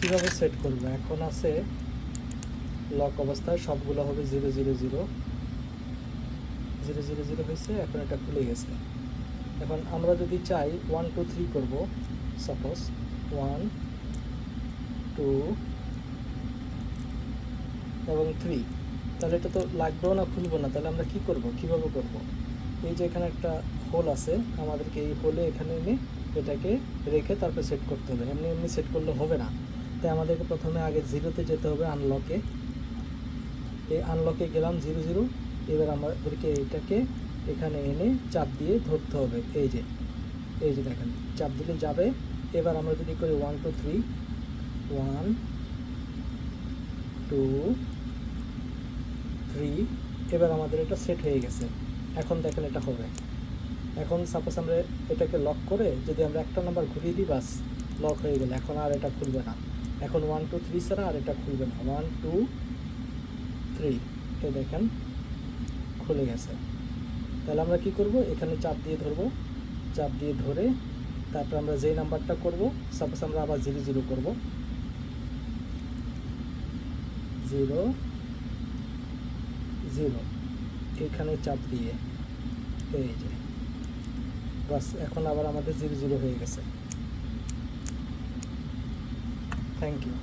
কীভাবে সেট করবো? এখন আছে লক অবস্থায়, সবগুলো হবে 0 0 0 0 0 0 হয়েছে। এখন এটা খুলে গেছে। এখন আমরা যদি চাই 1 2 3 করব, সাপোজ 1 2 এবং 3, তাহলে এটা তো লাগবেও না, খুলবো না। তাহলে আমরা কি করব, কিভাবে করব? এই যে এখানে একটা হোল আছে, আমাদেরকে এই হোলে এখানে এনে এটাকে রেখে তারপরে সেট করতে হবে। এমনি এমনি সেট করলে হবে না। তাই আমাদেরকে প্রথমে আগে 0-তে যেতে হবে, আনলকে। এই আনলকে গেলাম 0 0। এবার আমাদেরকে এটাকে এখানে এনে চাপ দিয়ে ধরতে হবে। এই যে দেখেন, চাপ দিলে যাবে। এবার আমরা যদি করি 1 2 3, 1 2 3, এবার আমাদের এটা সেট হয়ে গেছে। এখন দেখেন এটা হবে। এখন সাপোজ আমরা এটাকে লক করে যদি আমরা একটা নাম্বার ঘুরিয়ে দিই, বাস লক হয়ে গেলে এখন আর এটা খুলবে না। এখন 1 2 3 ছাড়া আর এটা খুলবে না। 1 2 3, এই দেখেন খুলে গেছে। তাহলে আমরা কি করব, এখানে চাপ দিয়ে ধরবো। চাপ দিয়ে ধরে তারপর আমরা যেই নাম্বারটা করব, সাপোজ আমরা আবার 0 0 করব, 0 0, এখানে চাপ দিয়ে এই যে বাস, এখন আবার আমাদের 0 0 হয়ে গেছে। Thank you.